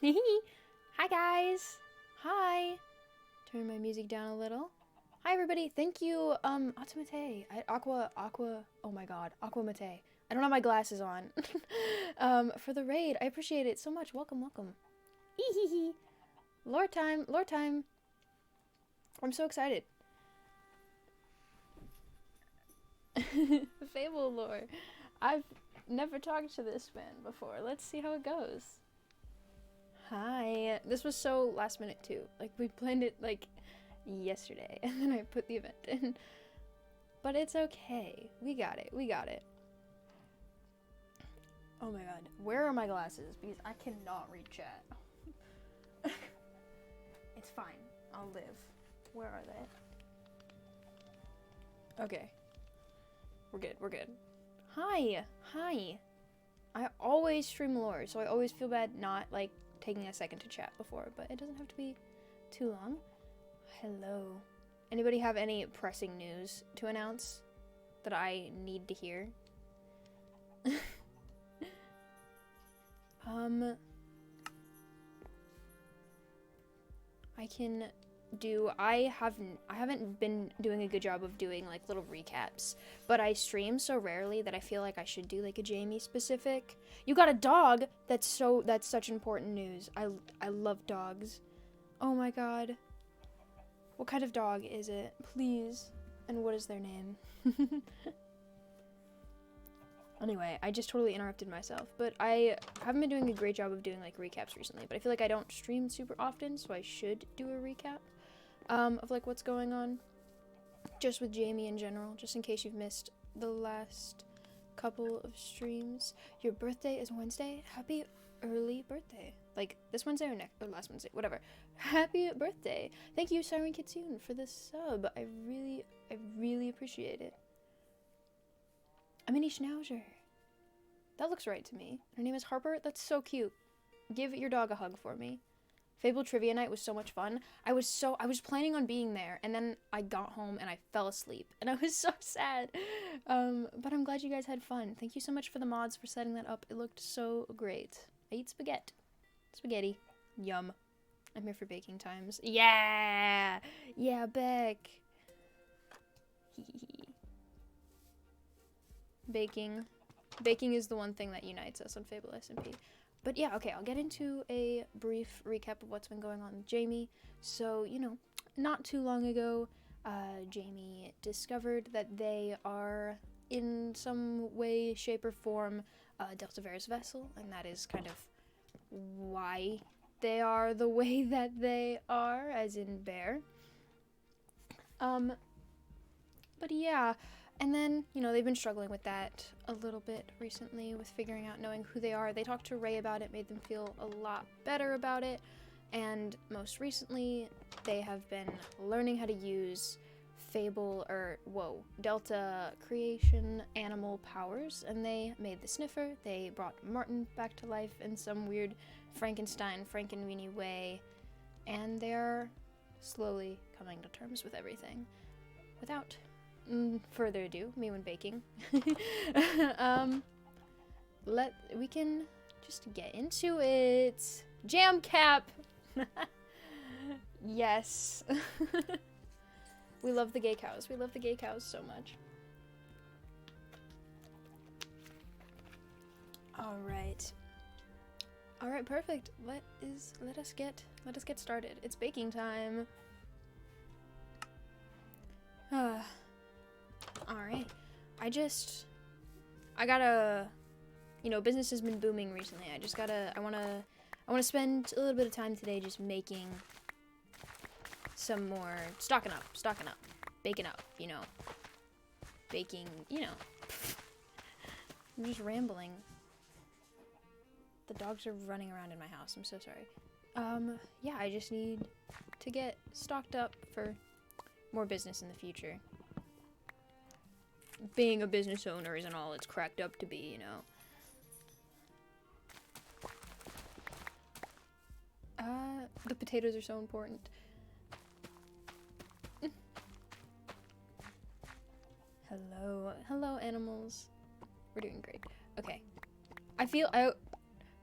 Hi guys. Hi. Turn my music down a little. Hi everybody. Thank you, Atamate. Oh my god, Aquamate. I don't have my glasses on. For the raid. I appreciate it so much. Welcome, welcome. Ehehe. Lore time, lore time. I'm so excited. Fable lore. I've never talked to this man before. Let's see how it goes. Hi. This was so last minute too. Like we planned it like yesterday and then I put the event in. But it's okay. We got it. We got it. Oh my god. Where are my glasses? Because I cannot read chat. It's fine. I'll live. Where are they? Okay. We're good. We're good. Hi. Hi. I always stream lore, so I always feel bad not like taking a second to chat before, but it doesn't have to be too long. Hello. Anybody have any pressing news to announce that I need to hear? I haven't been doing a good job of doing like little recaps, but I stream so rarely that I feel like I should do like a Jamie specific. You got a dog? That's such important news. I love dogs. Oh my god. What kind of dog is it? Please. And what is their name? Anyway, I just totally interrupted myself, but I haven't been doing a great job of doing like recaps recently, but I feel like I don't stream super often, so I should do a recap of like what's going on just with Jamie in general, just in case you've missed the last couple of streams. Your birthday is Wednesday? Happy early birthday. Like this Wednesday or last Wednesday, whatever. Happy birthday. Thank you, Siren Kitsune, for the sub. I really appreciate it. A mini schnauzer. That looks right to me. Her name is Harper. That's so cute. Give your dog a hug for me. Fable Trivia Night was so much fun. I was planning on being there, and then I got home and I fell asleep, and I was so sad. But I'm glad you guys had fun. Thank you so much for the mods for setting that up. It looked so great. I eat spaghetti. Spaghetti. Yum. I'm here for baking times. Yeah! Yeah, Beck. Baking is the one thing that unites us on Fable SMP. But yeah, okay, I'll get into a brief recap of what's been going on with Jamie. So, you know, not too long ago, Jamie discovered that they are in some way, shape, or form Delta Ver's vessel, and that is kind of why they are the way that they are, as in bear. But yeah. And then, you know, they've been struggling with that a little bit recently with figuring out knowing who they are. They talked to Ray about it, made them feel a lot better about it. And most recently, they have been learning how to use Delta creation animal powers. And they made the sniffer. They brought Martin back to life in some weird Frankenweenie way. And they're slowly coming to terms with everything without further ado, me when baking. We can just get into it. Jam cap. Yes. We love the gay cows. We love the gay cows so much. All right, perfect. Let us get started. It's baking time. Alright. I gotta, you know, business has been booming recently. I wanna spend a little bit of time today just making some more, stocking up, baking up, you know. Baking, you know. I'm just rambling. The dogs are running around in my house. I'm so sorry. Yeah, I just need to get stocked up for more business in the future. Being a business owner isn't all it's cracked up to be, you know. The potatoes are so important. Hello animals. We're doing great. Okay.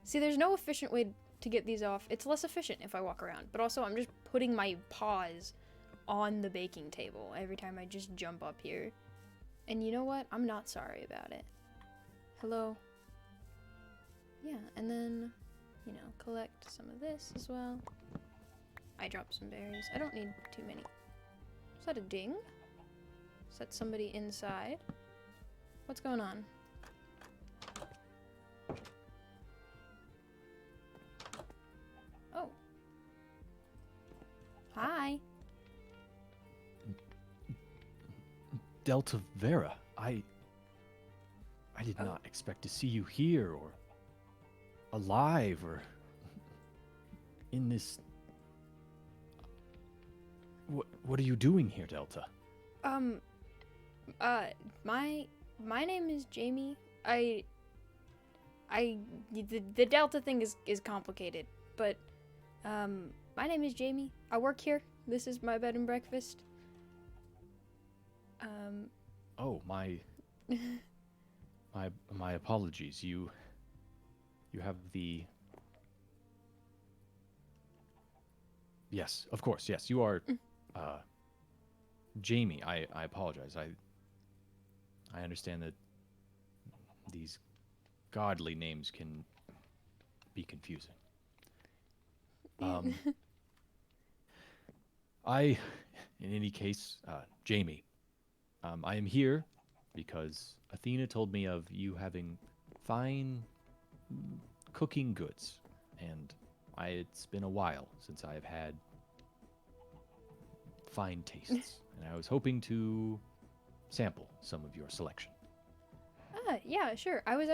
See, there's no efficient way to get these off. It's less efficient if I walk around, but also I'm just putting my paws on the baking table every time I just jump up here. And you know what? I'm not sorry about it. Hello. Yeah, and then, you know, collect some of this as well. I dropped some berries. I don't need too many. Is that a ding? Is that somebody inside? What's going on? Oh. Hi. Delta Vera, I did not expect to see you here or alive or in this. What are you doing here, Delta? My name is Jamie. The Delta thing is complicated, but my name is Jamie. I work here. This is my bed and breakfast. Oh, my apologies. You have the. Yes, of course. Yes, you are Jamie. I apologize. I understand that these godly names can be confusing. In any case, Jamie, I am here because Athena told me of you having fine cooking goods, and it's been a while since I've had fine tastes, and I was hoping to sample some of your selection. Yeah, sure. I was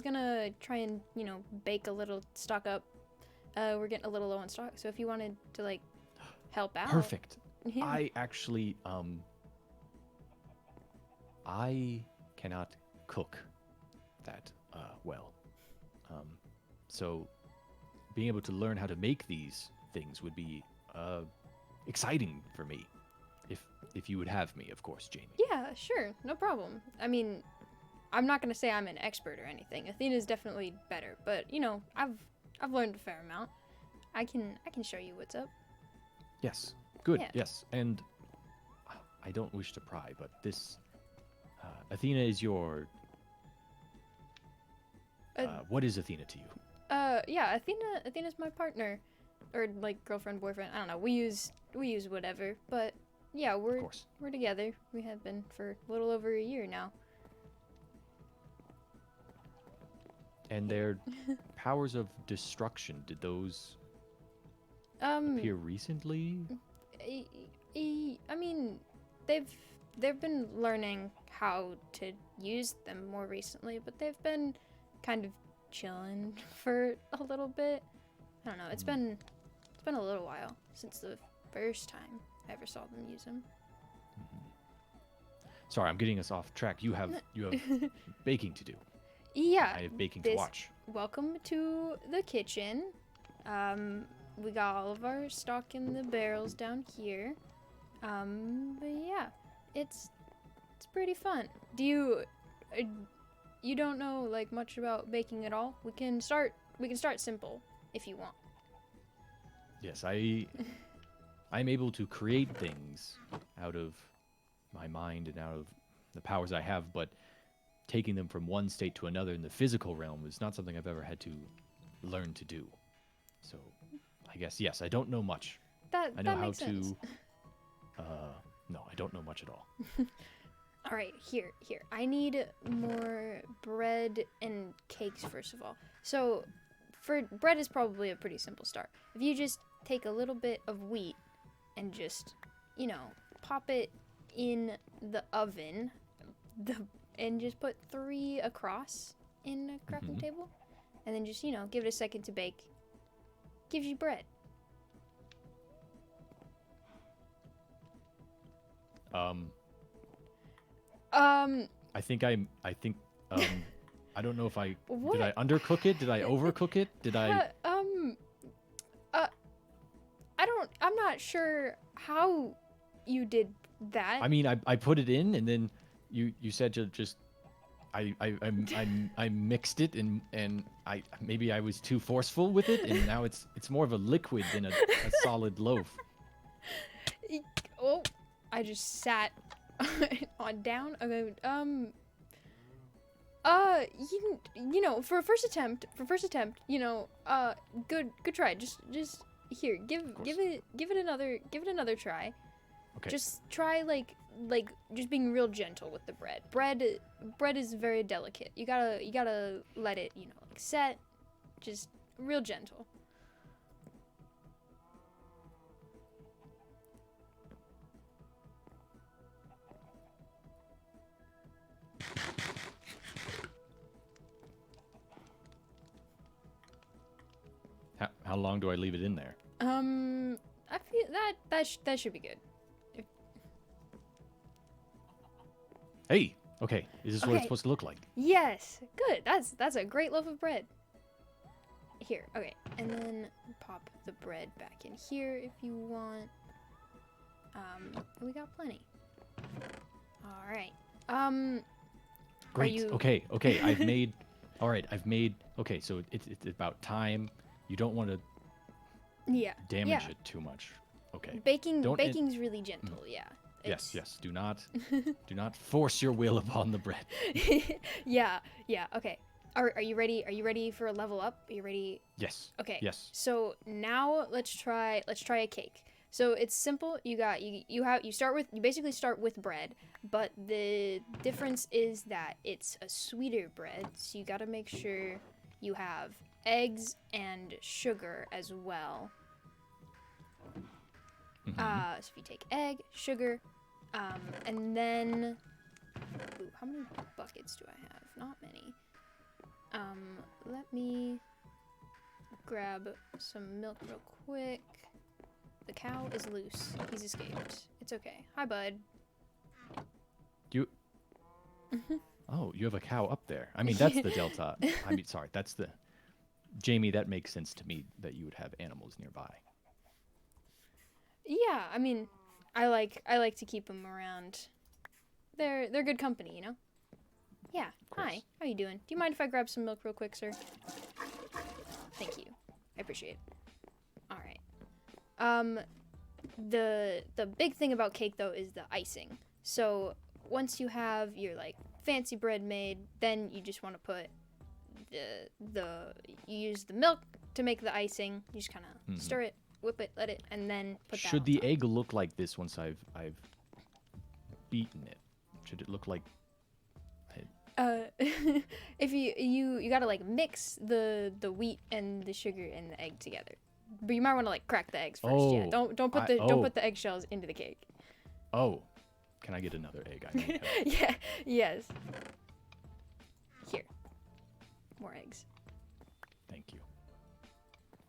gonna try and, you know, bake a little, stock up. We're getting a little low on stock, so if you wanted to, like, help out. Perfect. Yeah. I actually, I cannot cook that well. So being able to learn how to make these things would be exciting for me. If you would have me, of course, Jamie. Yeah, sure. No problem. I mean, I'm not gonna say I'm an expert or anything. Athena's definitely better, but, you know, I've learned a fair amount. I can show you what's up. Yes. Good. Yeah. Yes. And I don't wish to pry, but this Athena is your. What is Athena to you? Yeah, Athena's my partner, or like girlfriend, boyfriend. I don't know. We use whatever, but yeah, we're together. We have been for a little over a year now. And their powers of destruction, did those appear recently? I mean, they've been learning how to use them more recently, but they've been kind of chilling for a little bit. I don't know. It's been a little while since the first time I ever saw them use them. Sorry, I'm getting us off track. You have baking to do. Yeah. I have baking to watch. Welcome to the kitchen. We got all of our stock in the barrels down here. But yeah, it's pretty fun. Do you don't know like much about baking at all? We can start simple if you want. Yes, I'm able to create things out of my mind and out of the powers I have, but taking them from one state to another in the physical realm is not something I've ever had to learn to do. So, I guess yes, I don't know much. I know how to. No, I don't know much at all. All right, here. I need more bread and cakes first of all. So, for bread is probably a pretty simple start. If you just take a little bit of wheat and just, you know, pop it in the oven, and just put 3 across in a crafting table, and then just, you know, give it a second to bake. Gives you bread. I think I don't know if I did I undercook it? Did I overcook it? Did I I'm not sure how you did that. I mean, I put it in and then you said to just I mixed it and maybe I was too forceful with it, and now it's more of a liquid than a solid loaf. Oh, I just sat on down. Okay. You know, for first attempt, good try. Just here, give it another try. Okay. Just try like just being real gentle with the bread. Bread is very delicate. You gotta let it, like set, just real gentle. How long do I leave it in there? I feel that should be good. Hey, okay. Is this what Okay. it's supposed to look like? Yes, good. That's a great loaf of bread. Here, okay, and then pop the bread back in here if you want. We got plenty. All right. Great. you- Okay. I've made. All right. I've made. Okay. So it's about time. You don't want to Yeah. damage yeah. it too much. Okay. Baking's really gentle. Yeah. Yes. Do not force your will upon the bread. Yeah. Okay. Are you ready? Are you ready for a level up? Are you ready? Yes. Okay. Yes. So now let's try a cake. So it's simple. You basically start with bread, but the difference is that it's a sweeter bread. So you got to make sure you have eggs and sugar as well. Mhm. So if you take egg, sugar, and then how many buckets do I have? Not many. Let me grab some milk real quick. The cow is loose. He's escaped. It's okay. Hi, bud. You. Oh, you have a cow up there. I mean, that's the delta. I mean, sorry, that's the. Jamie, that makes sense to me that you would have animals nearby. Yeah, I mean, I like to keep them around. They're good company, you know. Yeah. Hi. How you doing? Do you mind if I grab some milk real quick, sir? Thank you. I appreciate it. All right. The big thing about cake though is the icing. So once you have your like fancy bread made, then you just want to put you use the milk to make the icing. You just kind of stir it, whip it, let it, and then put that Should on the top. egg look like this once I've beaten it? Should it look like? If you gotta like mix the wheat and the sugar and the egg together, but you might want to like crack the eggs first. Yeah, don't put the eggshells into the cake. Oh, can I get another egg? I need help. Yeah. Yes. Here. More eggs. Thank you.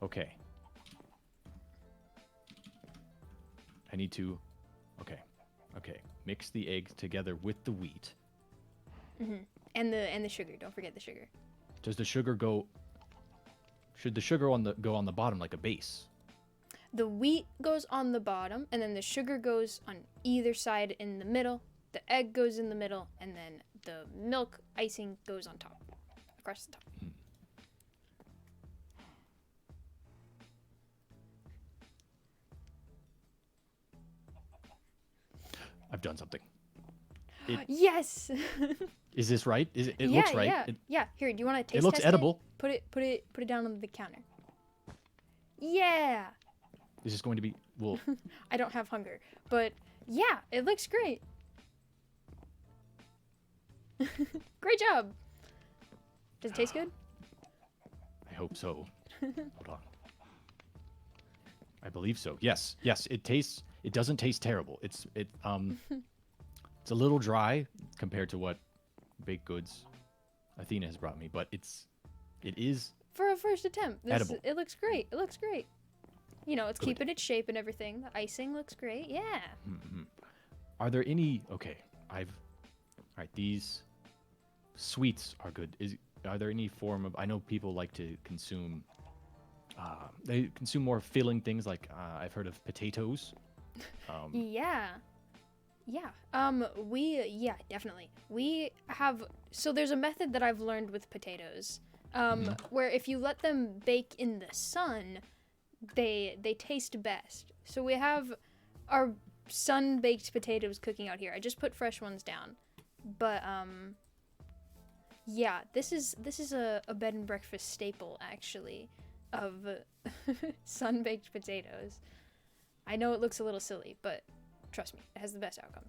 Okay. I need to. Okay. Mix the egg together with the wheat. And the sugar. Don't forget the sugar. Does the sugar go? Should the sugar go on the bottom like a base? The wheat goes on the bottom, and then the sugar goes on either side in the middle. The egg goes in the middle, and then the milk icing goes on top, across the top. I've done something. Yes. Is this right? It Yeah, looks right. Yeah. Yeah. Here, do you want to taste It looks test edible. Put it down on the counter. Yeah. Is this going to be? Well, I don't have hunger, but yeah, it looks great. Great job. Does it taste good? I hope so. Hold on. I believe so. Yes. It tastes. It doesn't taste terrible. It's a little dry compared to what baked goods Athena has brought me, but it is For a first attempt, edible. It looks great. It looks great. You know, it's Good. keeping its shape and everything. The icing looks great. Yeah. Are there any? Okay, all right. These sweets are good. Are there any form of? I know people like to consume. They consume more filling things like I've heard of potatoes. Yeah. Yeah. Yeah, definitely. We have, so there's a method that I've learned with potatoes, where if you let them bake in the sun, they taste best. So we have our sun-baked potatoes cooking out here. I just put fresh ones down. But, yeah, this is a bed and breakfast staple, actually, of sun-baked potatoes. I know it looks a little silly, but trust me, it has the best outcome.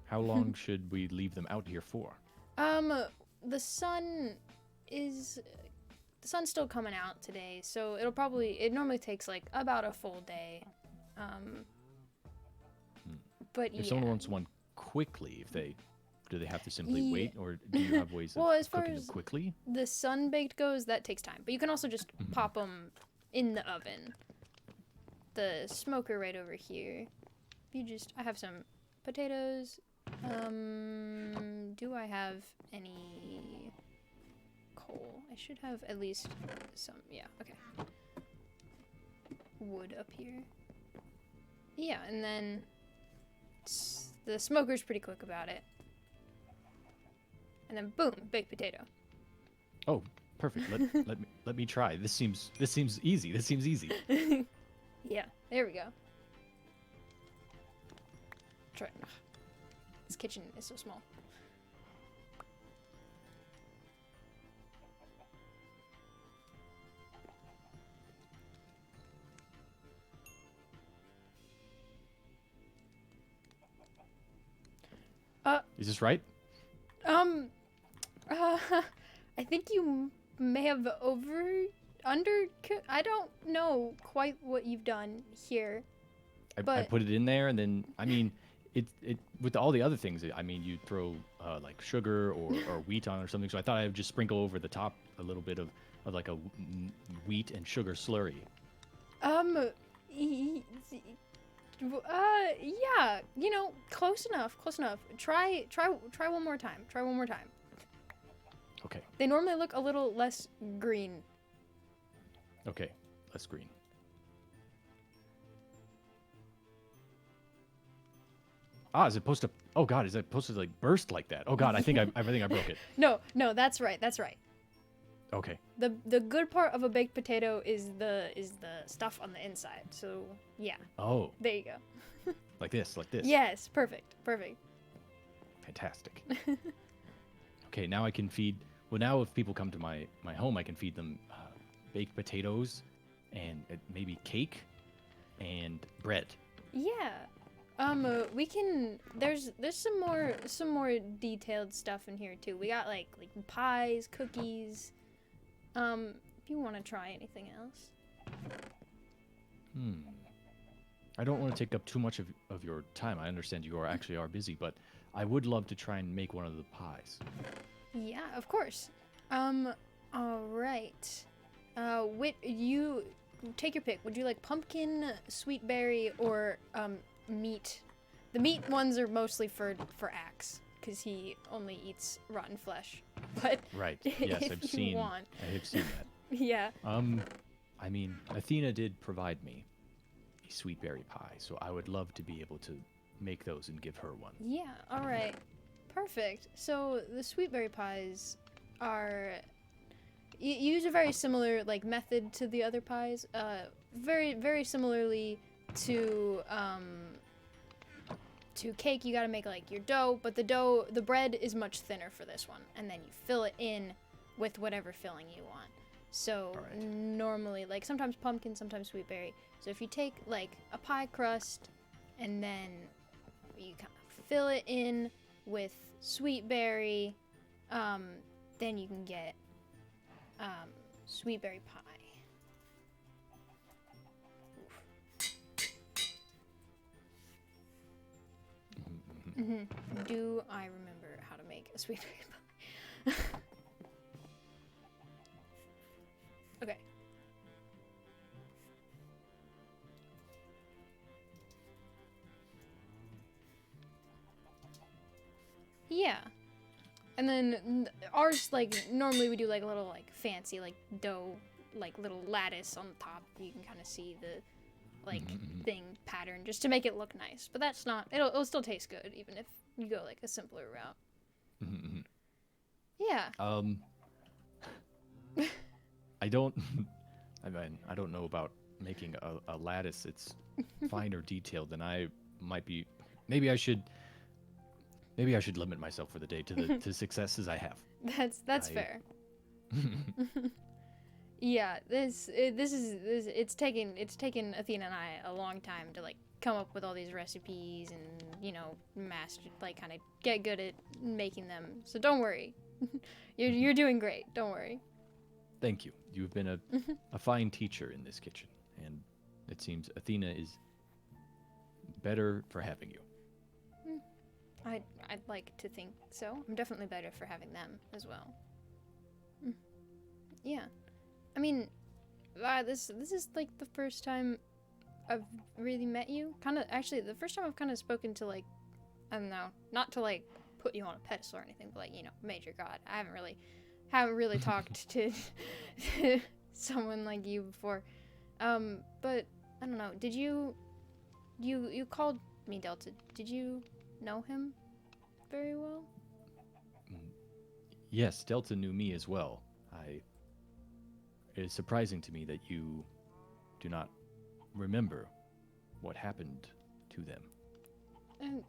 How long should we leave them out here for? The sun is the sun's still coming out today, so it normally takes like about a full day. But If yeah. someone wants one quickly, do they have to simply wait, or do you have ways Well, of as far cooking as them quickly? the sun baked goes, that takes time, but you can also just pop them in the oven. The smoker right over here. I have some potatoes. Do I have any coal? I should have at least some. Yeah, okay. Wood up here. Yeah, and then the smoker's pretty quick about it. And then boom, baked potato. Oh, perfect. Let me try. This seems easy. This seems easy. Yeah, there we go. Try. This kitchen is so small. Is this right? I think you may have I don't know quite what you've done here. I But- put it in there, and then I mean, it with all the other things. I mean, you throw like sugar or wheat on or something. So I thought I would just sprinkle over the top a little bit of like a wheat and sugar slurry. Yeah, close enough. Try one more time. Okay. They normally look a little less green. Okay. Less green. Ah, is it supposed to? Oh God, is it supposed to like burst like that? Oh God, I think I broke it. No, that's right. Okay. The good part of a baked potato is the stuff on the inside. So yeah, Oh, there you go. like this. Yes, perfect. Fantastic. Okay, now I can feed. Well, now if people come to my home, I can feed them baked potatoes and maybe cake and bread. Yeah. We can. There's some more detailed stuff in here too. We got like pies, cookies. If you want to try anything else. I don't want to take up too much of your time. I understand you are busy, but I would love to try and make one of the pies. Yeah, of course. All right. You take your pick. Would you like pumpkin, sweet berry, or meat? The meat ones are mostly for Axe, because he only eats rotten flesh. But Right. Yes, if I've you seen. want. I have seen that. Yeah. I mean, Athena did provide me a sweet berry pie, so I would love to be able to make those and give her one. Yeah. All right. Perfect. So the sweet berry pies are use a very similar method to the other pies. Very similarly to cake. You got to make your dough, but the bread is much thinner for this one, and then you fill it in with whatever filling you want. So Alright. normally sometimes pumpkin, sometimes sweet berry. So if you take a pie crust and then you kind of fill it in with sweet berry, then you can get sweet berry pie. Do I remember how to make a sweet berry pie? Okay. Yeah. And then ours, normally we do a little fancy dough, little lattice on the top. You can kind of see like Mhm, thing pattern just to make it look nice. But that's not. It'll still taste good even if you go like a simpler route. mhm, mhm. Yeah. Um, I don't. I mean, I don't know about making a lattice. It's finer detailed than I might be. Maybe I should. Maybe I should limit myself for the day to the to successes I have. That's I. fair. Yeah, it's taken Athena and I a long time to like come up with all these recipes and master like kind of get good at making them. So don't worry, you're doing great. Don't worry. Thank you. You've been a fine teacher in this kitchen, and it seems Athena is better for having you. I'd like to think so. I'm definitely better for having them as well. Yeah, I mean, this is like the first time I've really met you. Kind of actually the first time I've kind of spoken to like I don't know, not to like put you on a pedestal or anything, but like major god. I haven't really talked to someone like you before. But I don't know. Did you called me Delta? Did you know him very well? Mm, yes, Delta knew me as well. It is surprising to me that you do not remember what happened to them. And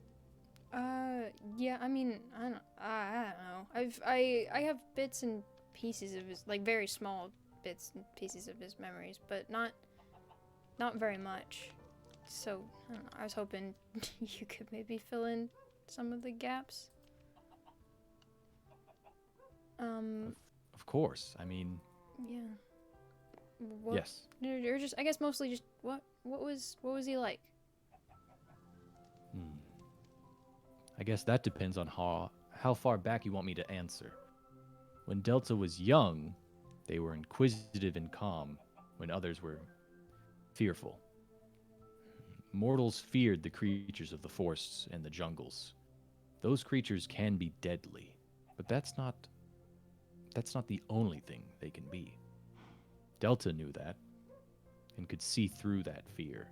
yeah. I mean, I don't know. I have bits and pieces of his like very small bits and pieces of his memories, but not very much. So I don't know. I was hoping you could maybe fill in some of the gaps. Um, Of course. I mean, yeah. What? yes. Or just I guess mostly just what was he like? Hmm. I guess that depends on how far back you want me to answer. When Delta was young, they were inquisitive and calm, when others were fearful. Mortals feared the creatures of the forests and the jungles. Those creatures can be deadly, but that's not the only thing they can be. Delta knew that and could see through that fear.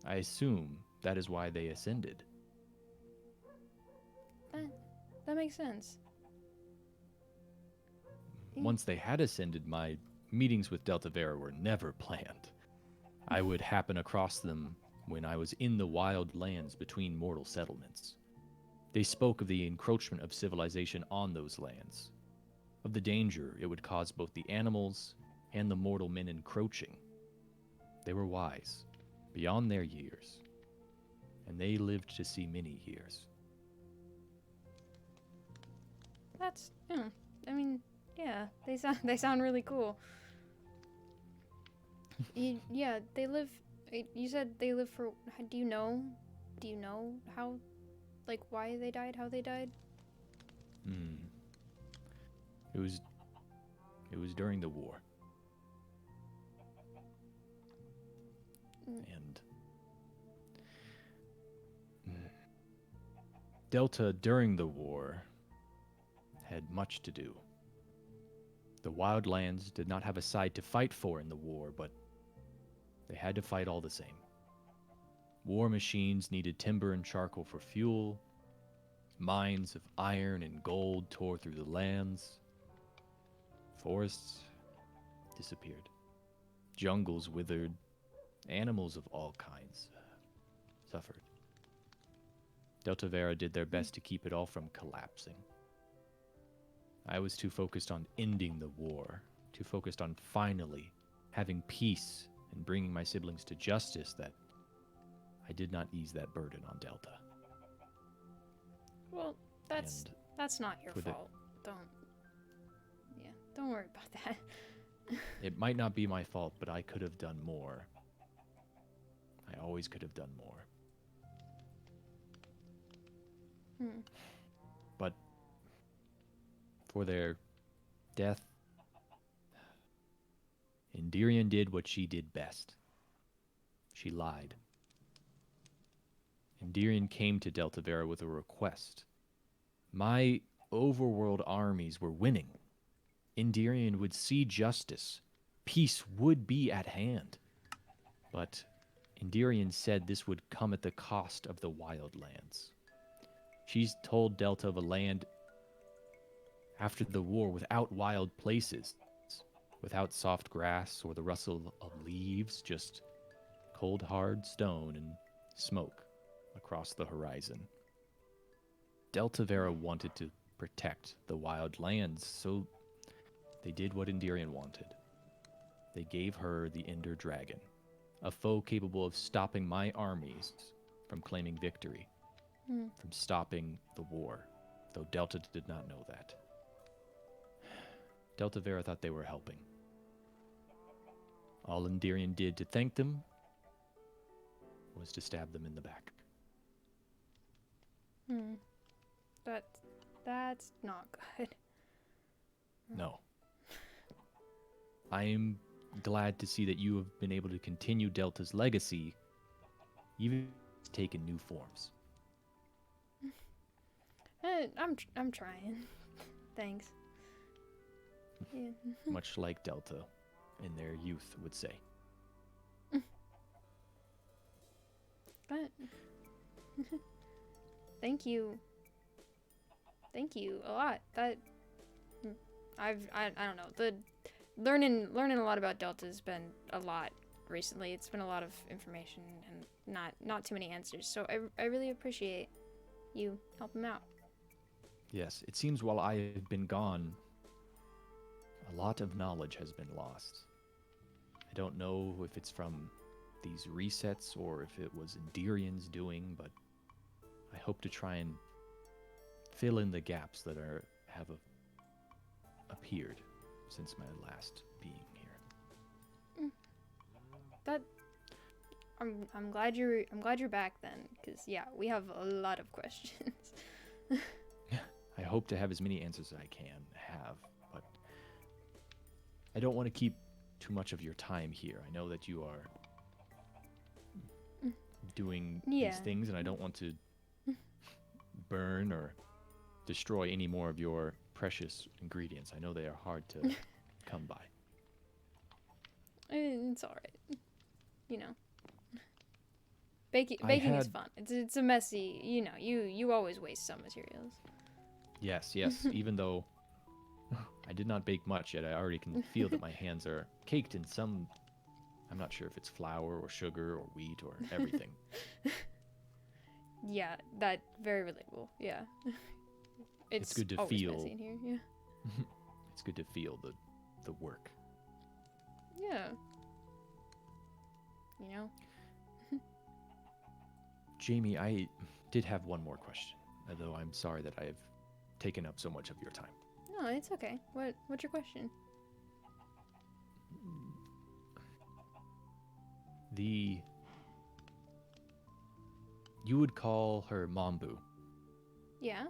I assume that is why they ascended. That that makes sense. Yeah. Once they had ascended, my meetings with Delta Vera were never planned. I would happen across them when I was in the wild lands between mortal settlements. They spoke of the encroachment of civilization on those lands, of the danger it would cause both the animals and the mortal men encroaching. They were wise, beyond their years, and they lived to see many years. That's I mean, yeah, they sound really cool. Yeah, they live. You said they live for. Do you know? Do you know how, like, why they died? How they died? Hmm. It was during the war. Mm. And Delta during the war had much to do. The wildlands did not have a side to fight for in the war, but they had to fight all the same. War machines needed timber and charcoal for fuel. Mines of iron and gold tore through the lands. Forests disappeared. Jungles withered. Animals of all kinds suffered. Delta Vera did their best to keep it all from collapsing. I was too focused on ending the war, too focused on finally having peace and bringing my siblings to justice that I did not ease that burden on Delta. Well, that's And that's not your for the- fault. Don't worry about that. It might not be my fault, but I could have done more. I always could have done more. Hmm. But for their death, Endirian did what she did best. She lied. Endirian came to Delta Vera with a request. My overworld armies were winning. Endirian would see justice. Peace would be at hand. But Endirian said this would come at the cost of the wildlands. She's told Delta of a land after the war without wild places, without soft grass or the rustle of leaves, just cold hard stone and smoke across the horizon. Delta Vera wanted to protect the wild lands, so they did what Endirian wanted. They gave her the Ender Dragon, a foe capable of stopping my armies from claiming victory, from stopping the war, though Delta did not know that. Delta Vera thought they were helping. All Endirian did to thank them was to stab them in the back. That's not good. No. I'm glad to see that you have been able to continue Delta's legacy, even if it's taken new forms. I'm trying. Thanks. Yeah. Much like Delta in their youth would say. But thank you a lot. That I don't know, the learning a lot about Delta has been a lot recently. It's been a lot of information and not too many answers, so I really appreciate you helping out. Yes, it seems while I have been gone, a lot of knowledge has been lost. I don't know if it's from these resets or if it was Endirian's doing, but I hope to try and fill in the gaps that have appeared since my last being here. That I'm glad you're back then, because yeah, we have a lot of questions. I hope to have as many answers as I can have, but I don't want to keep too much of your time here. I know that you are doing these things, and I don't want to burn or destroy any more of your precious ingredients. I know they are hard to come by. It's all right. You know, baking is fun. It's a messy. You know, you always waste some materials. Yes. Even though I did not bake much yet, I already can feel that my hands are caked in some. I'm not sure if it's flour or sugar or wheat or everything. Yeah, that very relatable. Yeah. It's good to always feel. messy in here. Yeah. It's good to feel the work. Yeah. You know. Jamie, I did have one more question, although I'm sorry that I have taken up so much of your time. No, it's okay. What's your question? You would call her Mambu. Yeah.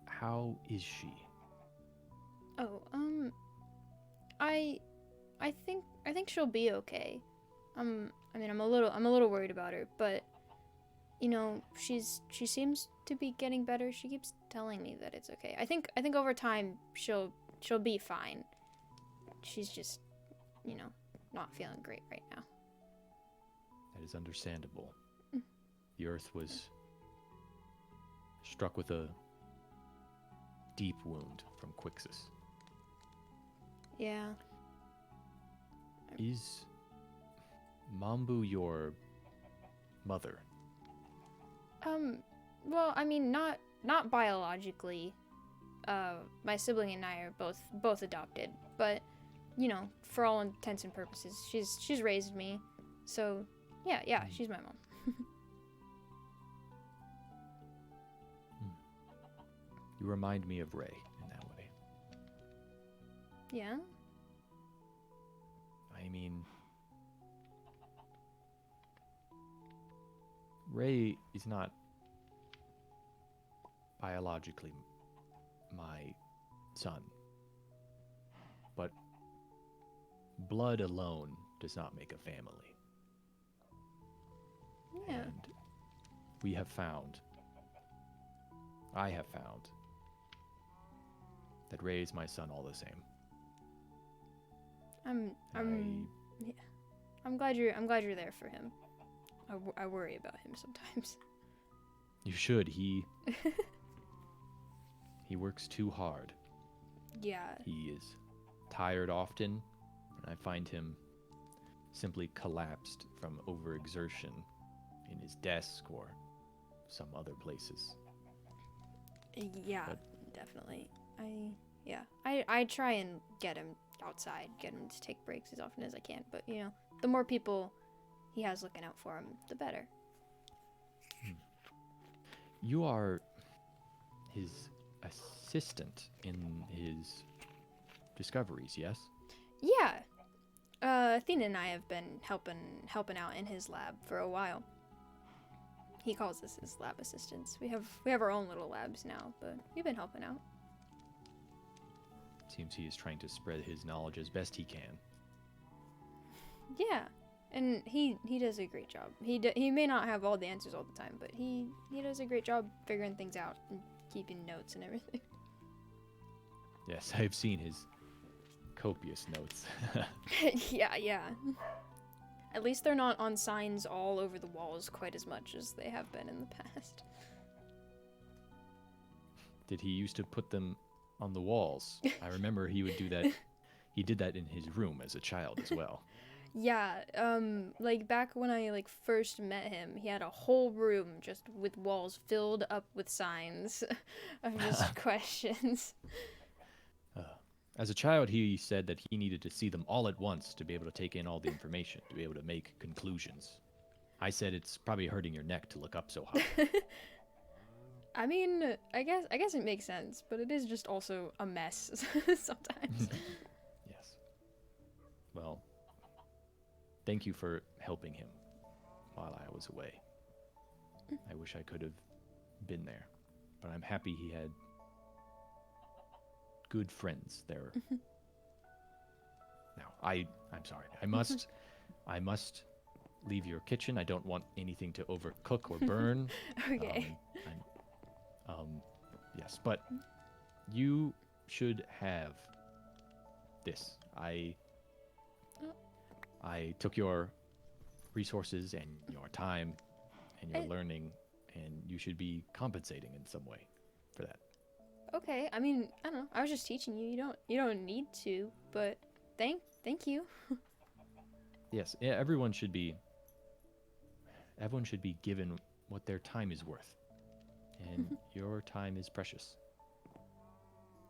How is she? Oh, I think she'll be okay. I mean, I'm a little worried about her, but you know, she seems to be getting better. She keeps telling me that it's okay. I think over time she'll be fine. She's just, you know, not feeling great right now. That is understandable. The Earth was struck with a deep wound from Quixis. Yeah. Is Mambu your mother? Well, I mean, not biologically. My sibling and I are both adopted, but you know, for all intents and purposes, she's raised me. So, yeah, she's my mom. You remind me of Ray in that way. Yeah? I mean, Ray is not biologically my son, but blood alone does not make a family. Yeah. And I have found, that Ray is my son all the same. I'm Yeah. I'm glad you're there for him. I worry about him sometimes. You should. He works too hard. Yeah. He is tired often, and I find him simply collapsed from overexertion in his desk or some other places. Yeah, But- definitely. I try and get him outside, get him to take breaks as often as I can, but you know, the more people he has looking out for him, the better. You are his assistant in his discoveries, yes? Yeah. Athena and I have been helping out in his lab for a while. He calls us his lab assistants. We have our own little labs now, but we've been helping out. Seems he is trying to spread his knowledge as best he can. Yeah, and he does a great job. He may not have all the answers all the time, but he does a great job figuring things out and keeping notes and everything. Yes, I've seen his copious notes. Yeah. At least they're not on signs all over the walls quite as much as they have been in the past. Did he used to put them on the walls? I remember he would do that. He did that in his room as a child as well. Yeah, like back when I like first met him, he had a whole room just with walls filled up with signs of just questions. As a child, he said that he needed to see them all at once to be able to take in all the information, to be able to make conclusions. I said it's probably hurting your neck to look up so high. I mean, I guess it makes sense, but it is just also a mess sometimes. Yes. Well, thank you for helping him while I was away. I wish I could have been there, but I'm happy he had good friends there. Now, I'm sorry. I must leave your kitchen. I don't want anything to overcook or burn. Okay. Yes, but you should have this. I took your resources and your time and your learning, and you should be compensating in some way for that. Okay. I mean, I don't know. I was just teaching you. You don't need to, but thank you. Yes, yeah, everyone should be given what their time is worth. And your time is precious.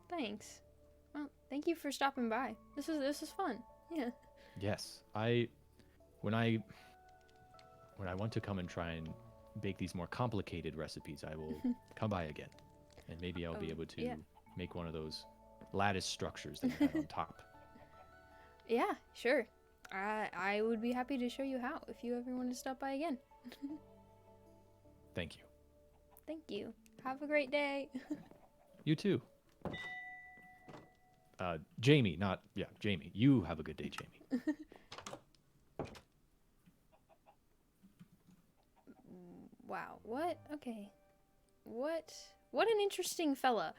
Thanks. Well, thank you for stopping by. This is fun. Yeah. Yes, when I want to come and try and bake these more complicated recipes, I will come by again, and maybe I'll be able to make one of those lattice structures that you had on top. Yeah, sure. I would be happy to show you how if you ever want to stop by again. Thank you. Thank you. Have a great day. You too. Jamie, Jamie. You have a good day, Jamie. Wow. What? Okay. What an interesting fella.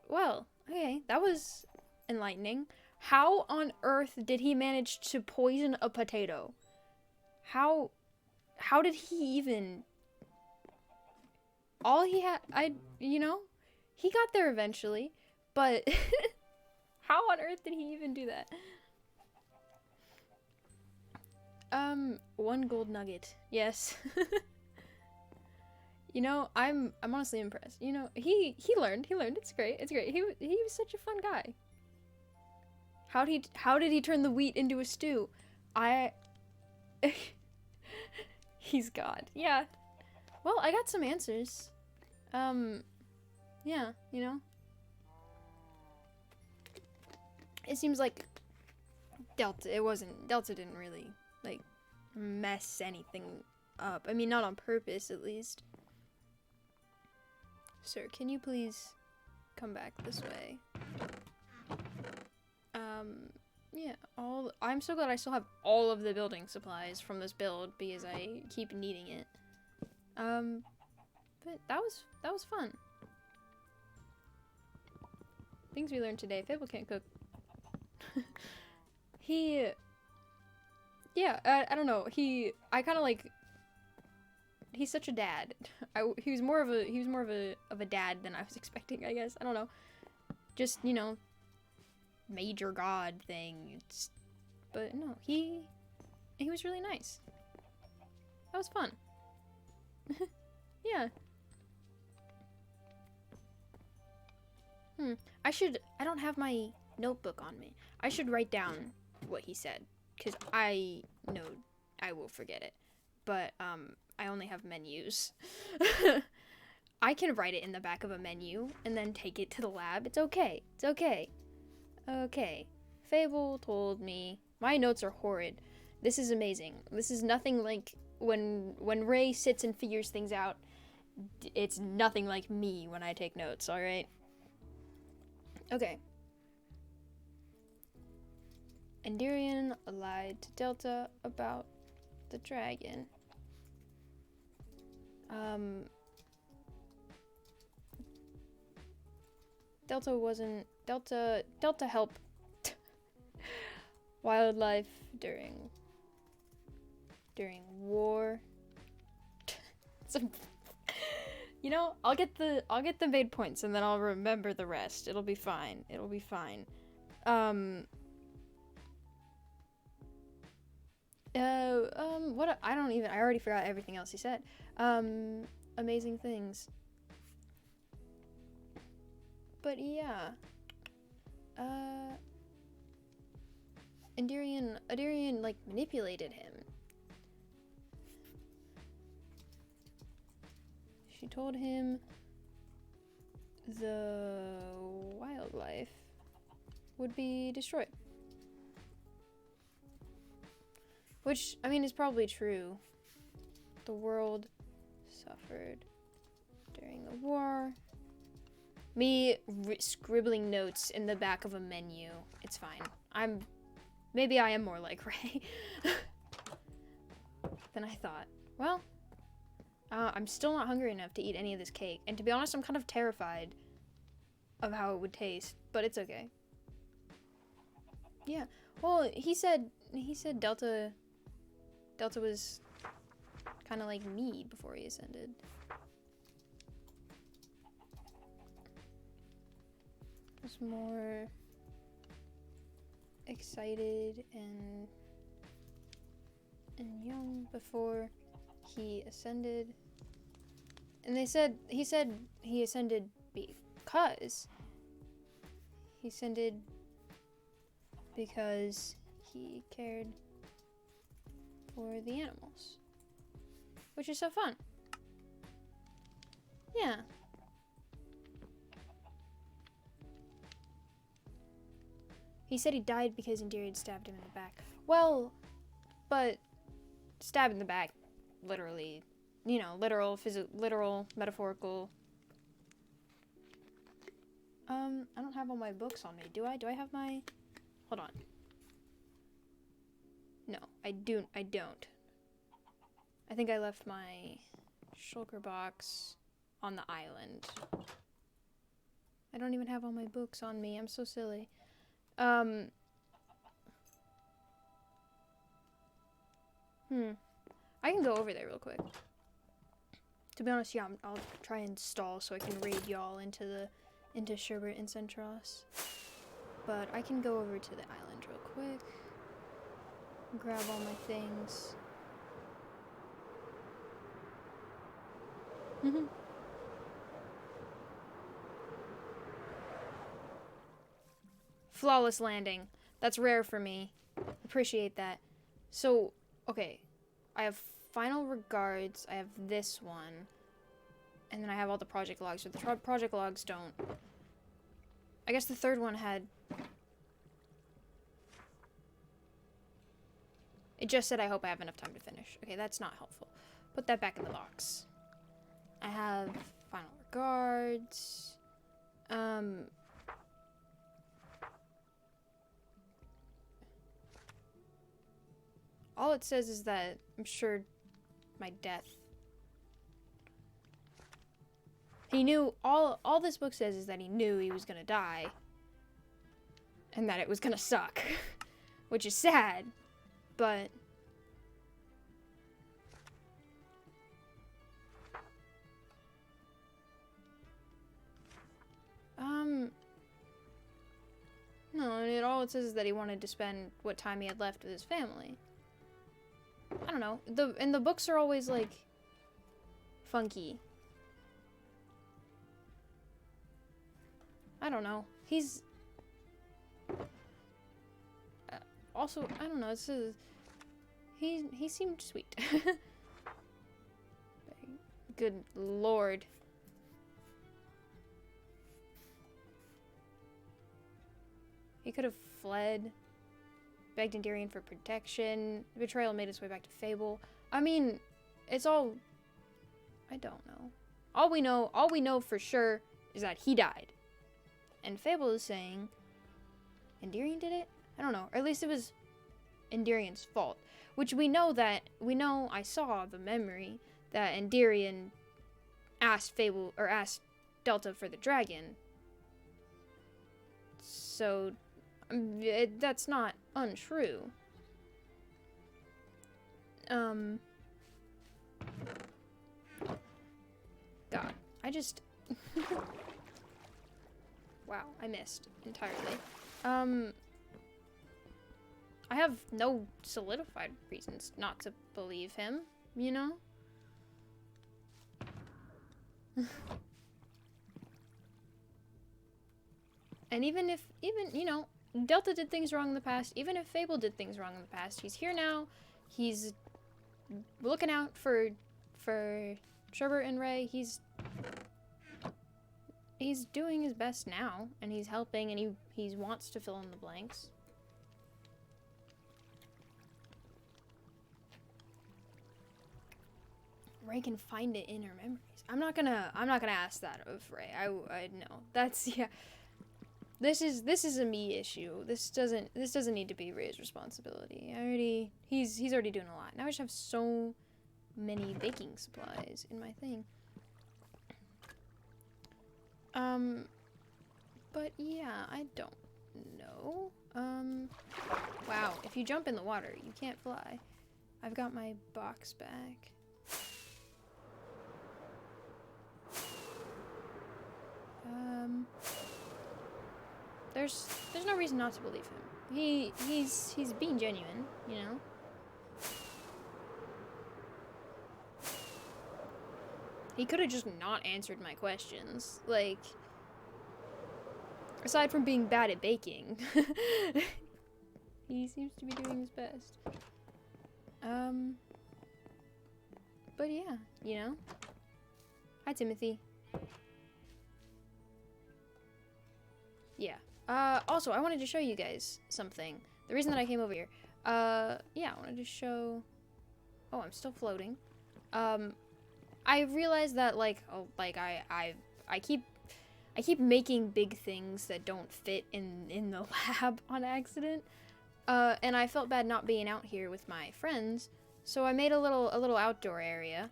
Well, okay, that was enlightening. How on earth did he manage to poison a potato? How did he even... All he had... he got there eventually, but how on earth did he even do that? 1 gold nugget. Yes. I'm honestly impressed. He learned. It's great. He was such a fun guy. How did he turn the wheat into a stew? He's God. Yeah. Well, I got some answers. Yeah, It seems like Delta didn't really, mess anything up. I mean, not on purpose, at least. Sir, can you please come back this way? Yeah, I'm so glad I still have all of the building supplies from this build because I keep needing it. But that was fun. Things we learned today. Fable can't cook. He... Yeah, I don't know. I kind of like... He's such a dad. He was more of a dad than I was expecting, I guess. I don't know. Just, you know, major god thing. But no, he was really nice. That was fun. Yeah. I don't have my notebook on me. I should write down what he said, because I know I will forget it. But, I only have menus. I can write it in the back of a menu and then take it to the lab. It's okay. It's okay. Okay. Fable told me. My notes are horrid. This is amazing. This is nothing like when Ray sits and figures things out. It's nothing like me when I take notes, alright? Okay. Endirian lied to Delta about the dragon. Delta helped wildlife during war. You know, I'll get the main points and then I'll remember the rest. It'll be fine. It'll be fine. I already forgot everything else he said. Amazing things. But yeah. Endirian, like, manipulated him. She told him the wildlife would be destroyed. Which, I mean, is probably true. The world suffered during the war. Me scribbling notes in the back of a menu. It's fine. Maybe I am more like Ray than I thought. Well, I'm still not hungry enough to eat any of this cake. And to be honest, I'm kind of terrified of how it would taste, but it's okay. Yeah. Well, he said Delta was kind of like me before he ascended. Was more excited and young before he ascended. And he said he ascended because he cared for the animals, which is so fun. Yeah. He said he died because Endirian stabbed him in the back. Well, but stab in the back, literally, you know, literal, metaphorical. I don't have all my books on me. Do I? Do I have my? Hold on. No, I don't. I think I left my shulker box on the island. I don't even have all my books on me. I'm so silly. I can go over there real quick. To be honest, yeah, I'll try and stall so I can raid y'all into Sherbert and Centros. But I can go over to the island real quick. Grab all my things. Flawless landing. That's rare for me. Appreciate that. So, okay. I have final regards. I have this one. And then I have all the project logs. But the project logs don't. I guess the third one had... It just said, I hope I have enough time to finish. Okay, that's not helpful. Put that back in the box. I have final regards. All it says is that I'm sure my death. He knew, all this book says is that he knew he was gonna die. and that it was gonna suck, which is sad, but no, all it says is that he wanted to spend what time he had left with his family. I don't know. The books are always like funky. I don't know. He's also, I don't know. It says he seemed sweet. Good lord. He could have fled, begged Endirion for protection. Betrayal made its way back to Fable. I mean, it's all, I don't know. All we know for sure is that he died. And Fable is saying Endirion did it? I don't know. Or at least it was Endirion's fault. Which we know I saw the memory that Endirion asked Fable, or asked Delta for the dragon. So that's not untrue. God, I just wow, I missed entirely. I have no solidified reasons not to believe him, you know? And even, you know, Delta did things wrong in the past, even if Fable did things wrong in the past, he's here now, he's looking out for Sherbert and Ray, he's doing his best now, and he's helping, and he wants to fill in the blanks. Ray can find it in her memories. I'm not gonna ask that of Ray. I know. That's, yeah. This is a me issue. This doesn't need to be Ray's responsibility. He's already doing a lot. Now I just have so many baking supplies in my thing. But yeah, I don't know. Wow, if you jump in the water, you can't fly. I've got my box back. There's no reason not to believe him. He's being genuine, you know? He could have just not answered my questions. Like, aside from being bad at baking, he seems to be doing his best. But yeah, you know? Hi, Timothy. Yeah. Also, I wanted to show you guys something. The reason that I came over here. Yeah, I wanted to show... Oh, I'm still floating. I realized that, I keep making big things that don't fit in the lab on accident. And I felt bad not being out here with my friends, so I made a little outdoor area.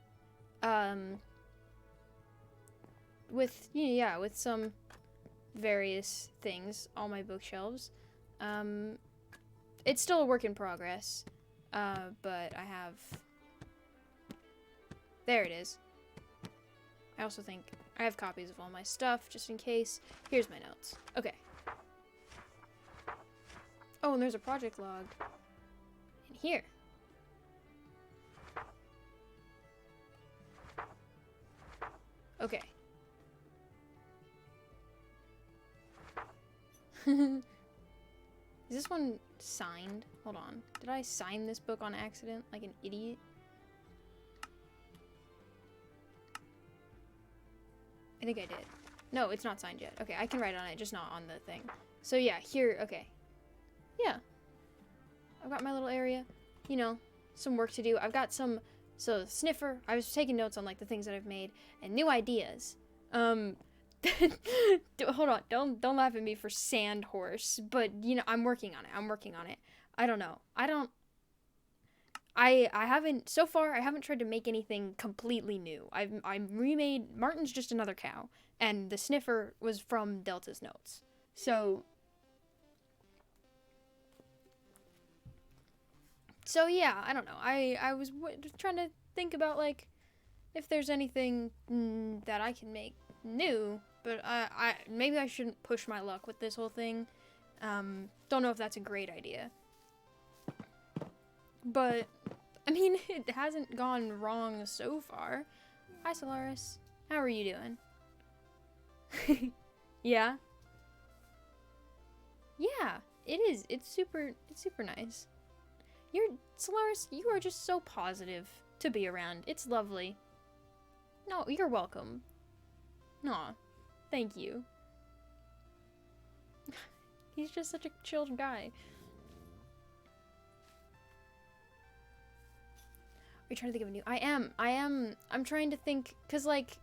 With some various things, all my bookshelves. It's still a work in progress, but I have... There it is. I also think I have copies of all my stuff, just in case. Here's my notes. Okay. Oh, and there's a project log in here. Okay. Is this one signed? Hold on. Did I sign this book on accident like an idiot? I think I did. No, it's not signed yet. Okay, I can write on it, just not on the thing. So yeah, here, okay. Yeah. I've got my little area. You know, some work to do. I've got some, so sniffer. I was taking notes on like the things that I've made and new ideas. Hold on, don't laugh at me for sand horse, but you know, I'm working on it. I don't know. I haven't, so far, I haven't tried to make anything completely new. I remade, Martin's just another cow, and the sniffer was from Delta's notes. So, So yeah, I don't know. I was trying to think about like if there's anything that I can make new, but I maybe I shouldn't push my luck with this whole thing. Don't know if that's a great idea. But I mean, it hasn't gone wrong so far. Hi Solaris. How are you doing? Yeah. Yeah, it is. It's super nice. Solaris, you are just so positive to be around. It's lovely. No, you're welcome. Aw, thank you. He's just such a chill guy. Are you trying to think of a new? I'm trying to think, cause like,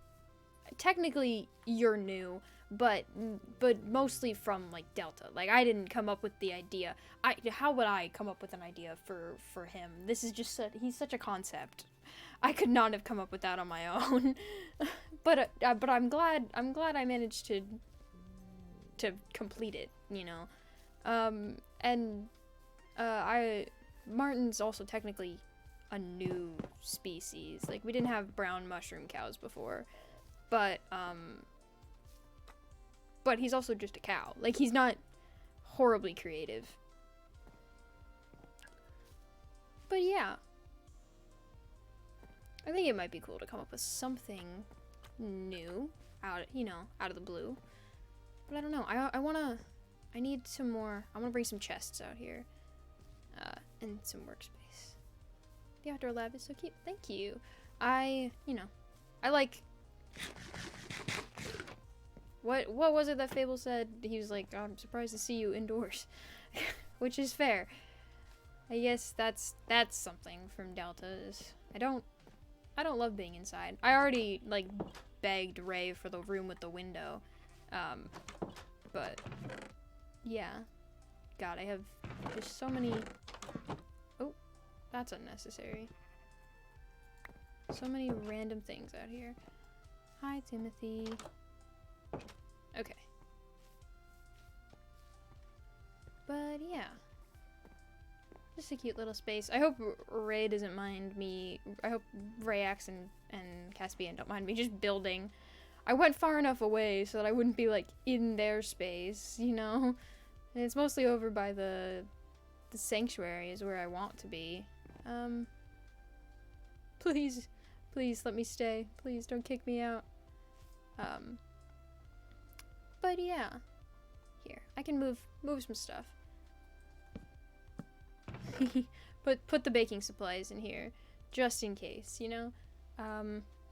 technically you're new, but mostly from like Delta. Like I didn't come up with the idea. How would I come up with an idea for him? This is just he's such a concept. I could not have come up with that on my own. but I'm glad I managed to complete it, you know. Martin's also technically a new species. Like we didn't have brown mushroom cows before, but he's also just a cow. Like he's not horribly creative. But yeah, I think it might be cool to come up with something new out of the blue. But I don't know. I need some more. I want to bring some chests out here, and some workspace. The outdoor lab is so cute. Thank you. I like. What was it that Fable said? He was like, I'm surprised to see you indoors, which is fair. I guess that's something from Deltas. I don't love being inside. I already like begged Ray for the room with the window, but yeah. God, I have just so many. Oh, that's unnecessary. So many random things out here. Hi, Timothy. Okay. But yeah. Just a cute little space. I hope Ray doesn't mind me. I hope Rayax and Caspian don't mind me just building. I went far enough away so that I wouldn't be like in their space, you know? And it's mostly over by the sanctuary is where I want to be. Please let me stay. Please don't kick me out. But yeah. Here, I can move some stuff. Put the baking supplies in here, just in case, you know?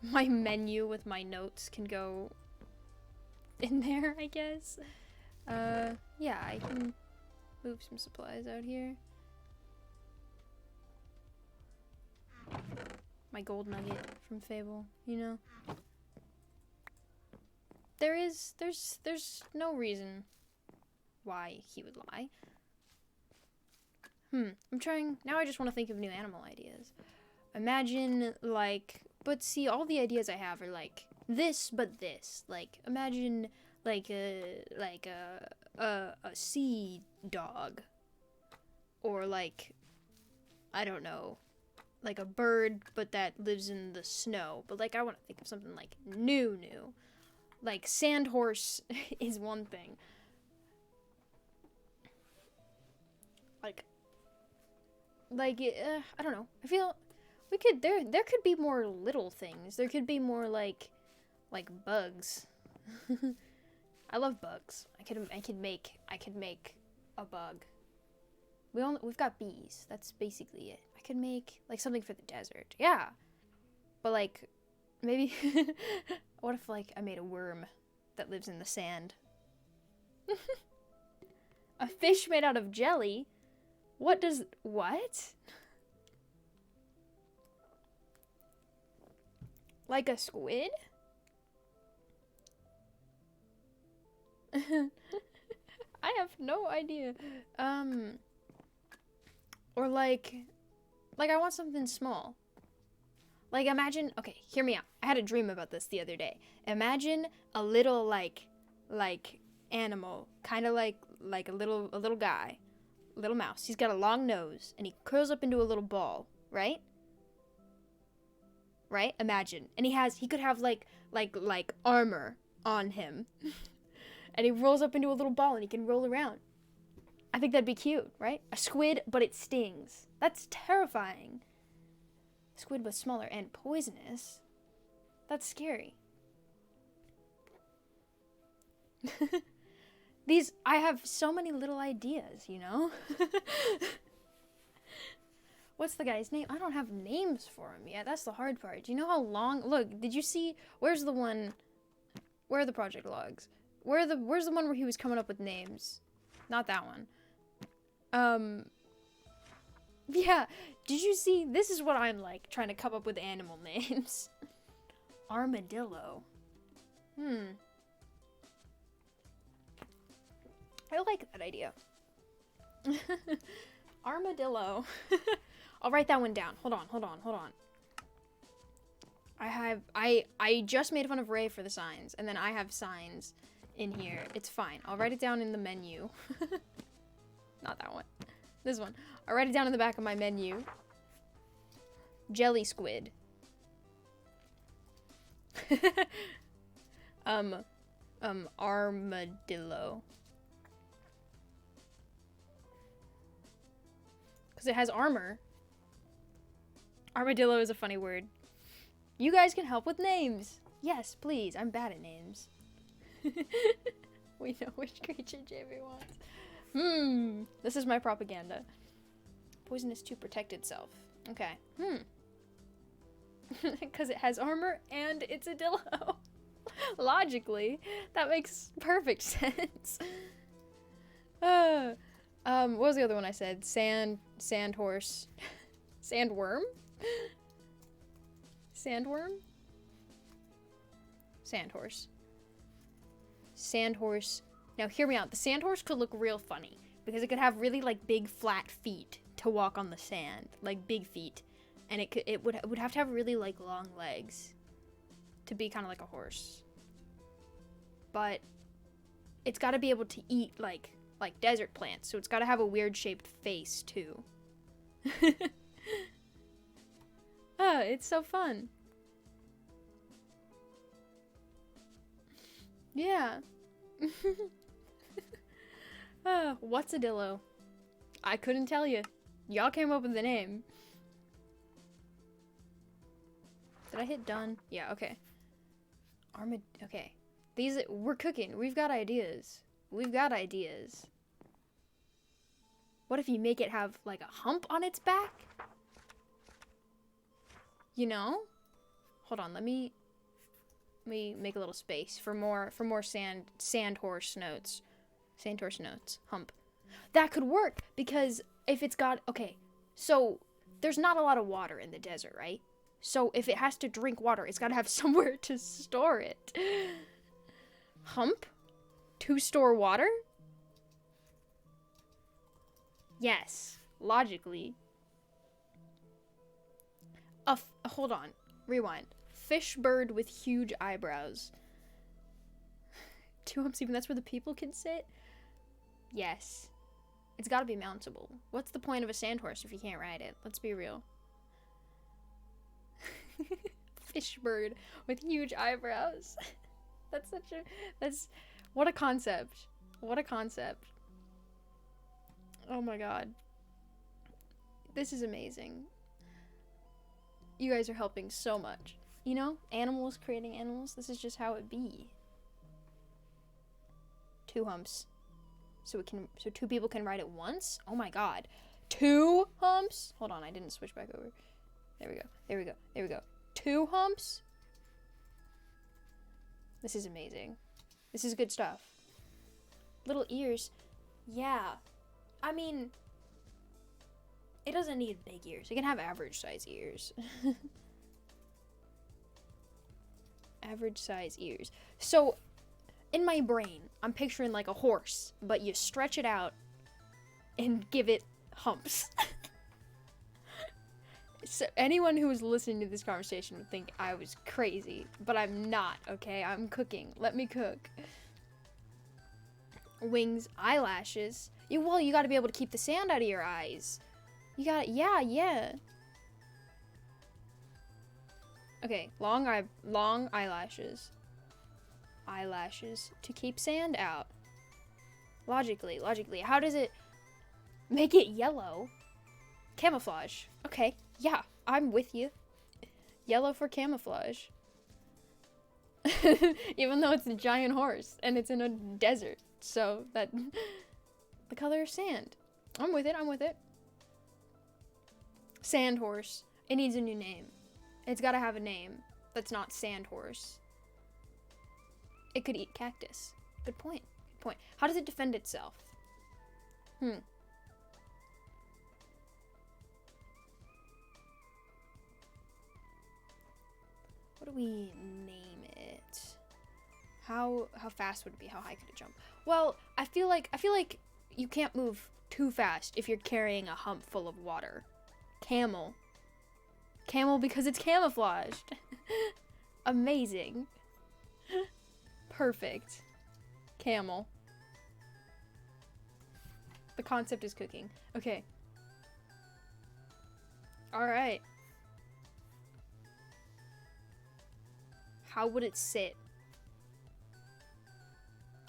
My menu with my notes can go in there, I guess. Yeah, I can move some supplies out here. My gold nugget from Fable, you know? There's no reason why he would lie. I'm trying, now I just want to think of new animal ideas. Imagine, like, but see, all the ideas I have are, like, this, but this. Like, imagine, like a sea dog. Or, like, I don't know, like a bird, but that lives in the snow. But, like, I want to think of something, like, new. Like, sandhorse is one thing. Like, I don't know. I feel we could there could be more little things. There could be more like bugs. I love bugs. I could make a bug. We've got bees. That's basically it. I could make like something for the desert. Yeah. But like maybe what if like I made a worm that lives in the sand? A fish made out of jelly? What? Like a squid? I have no idea. Or like I want something small. Like imagine, okay, hear me out. I had a dream about this the other day. Imagine a little like animal, kind of like a little guy. little mouse. He's got a long nose, and he curls up into a little ball, right? Right? Imagine. And he could have like armor on him. And he rolls up into a little ball and he can roll around. I think that'd be cute, right? A squid, but it stings. That's terrifying. Squid was smaller and poisonous. That's scary. I have so many little ideas, you know? What's the guy's name? I don't have names for him yet. That's the hard part. Do you know how long? Look, did you see? Where's the one? Where are the project logs? Where's the one where he was coming up with names? Not that one. Yeah. Did you see? This is what I'm like, trying to come up with animal names. Armadillo. I like that idea. Armadillo. I'll write that one down. Hold on. I just made fun of Ray for the signs, and then I have signs in here. It's fine. I'll write it down in the menu. Not that one. This one. I'll write it down in the back of my menu. Jelly squid. Armadillo. Because it has armor. Armadillo is a funny word. You guys can help with names. Yes, please. I'm bad at names. We know which creature JB wants. This is my propaganda. Poisonous to protect itself. Okay. Because it has armor and it's a dillo. Logically, that makes perfect sense. What was the other one I said? Sand horse. Sandworm? Sandworm? Sandhorse. Sandhorse. Now hear me out. The sandhorse could look real funny because it could have really like big flat feet to walk on the sand, like big feet, and it would have to have really like long legs to be kind of like a horse. But it's got to be able to eat like desert plants, so it's got to have a weird shaped face too. Oh, it's so fun. Yeah. What's a dillo? I couldn't tell you. Y'all came up with the name. Did I hit done? Yeah, okay. Okay. We're cooking. We've got ideas. What if you make it have like a hump on its back? You know? Hold on, let me make a little space for more sandhorse notes. Sandhorse notes. Hump. That could work because if it's got, okay, so there's not a lot of water in the desert, right? So if it has to drink water, it's got to have somewhere to store it. Hump? To store water? Yes, logically. Hold on. Rewind. Fish bird with huge eyebrows. 2 humps, even that's where the people can sit? Yes. It's gotta be mountable. What's the point of a sandhorse if you can't ride it? Let's be real. Fish bird with huge eyebrows. What a concept. What a concept. Oh my god. This is amazing. You guys are helping so much. You know, animals creating animals, this is just how it be. 2 humps. So 2 people can ride it once? Oh my god. 2 humps? Hold on, I didn't switch back over. There we go. 2 humps? This is amazing. This is good stuff. Little ears. Yeah. I mean, it doesn't need big ears. It can have average size ears. Average size ears. So, in my brain, I'm picturing like a horse, but you stretch it out and give it humps. So anyone who is listening to this conversation would think I was crazy, but I'm not, okay? I'm cooking. Let me cook. Wings, eyelashes. Well, you gotta be able to keep the sand out of your eyes. You gotta, yeah. Okay, long eyelashes. Eyelashes to keep sand out. Logically. How does it make it yellow? Camouflage. Okay, yeah, I'm with you. Yellow for camouflage. Even though it's a giant horse and it's in a desert. So that the color of sand. I'm with it. Sand horse. It needs a new name. It's gotta have a name that's not sand horse. It could eat cactus. Good point. How does it defend itself? What do we name it? How fast would it be? How high could it jump? Well, I feel like you can't move too fast if you're carrying a hump full of water. Camel. Camel because it's camouflaged. Amazing. Perfect. Camel. The concept is cooking. Okay. Alright. How would it sit?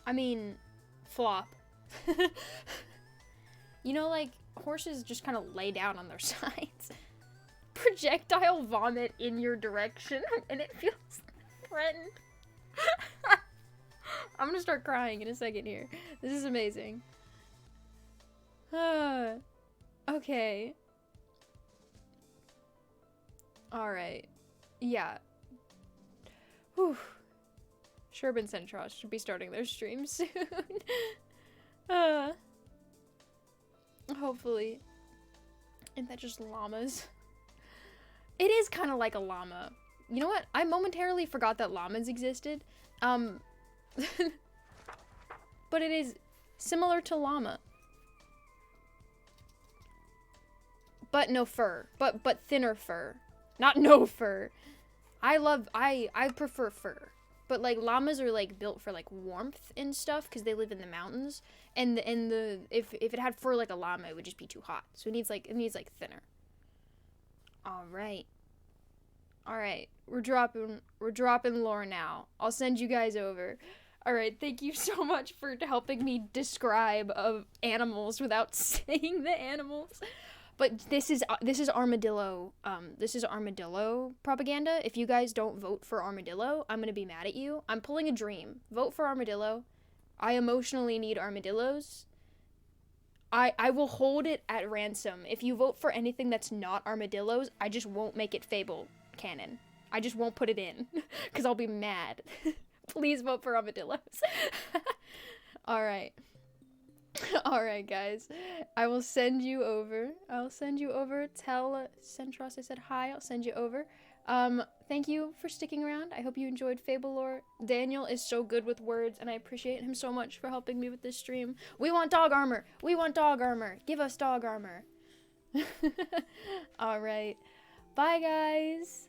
I mean, flop. You know, like, horses just kind of lay down on their sides. Projectile vomit in your direction, and it feels threatened. I'm gonna start crying in a second here. This is amazing. Okay. Alright. Yeah. Whew. Sherb and Centros should be starting their stream soon. Hopefully. And that just llamas. It is kind of like a llama. You know what? I momentarily forgot that llamas existed. But it is similar to llama. But no fur. But thinner fur. Not no fur. I prefer fur. But like llamas are like built for like warmth and stuff because they live in the mountains. And if it had fur like a llama, it would just be too hot. So it needs like thinner. All right. We're dropping lore now. I'll send you guys over. All right. Thank you so much for helping me describe animals without saying the animals. But this is armadillo. This is armadillo propaganda. If you guys don't vote for armadillo, I'm gonna be mad at you. I'm pulling a dream. Vote for armadillo. I emotionally need armadillos. I will hold it at ransom. If you vote for anything that's not armadillos, I just won't make it Fable canon. I just won't put it in because I'll be mad. Please vote for armadillos. All right. All right, guys. I will send you over. Tell Centros I said hi. I'll send you over. Thank you for sticking around. I hope you enjoyed Fable lore. Daniel is so good with words, and I appreciate him so much for helping me with this stream. We want dog armor. Give us dog armor. All right. Bye, guys.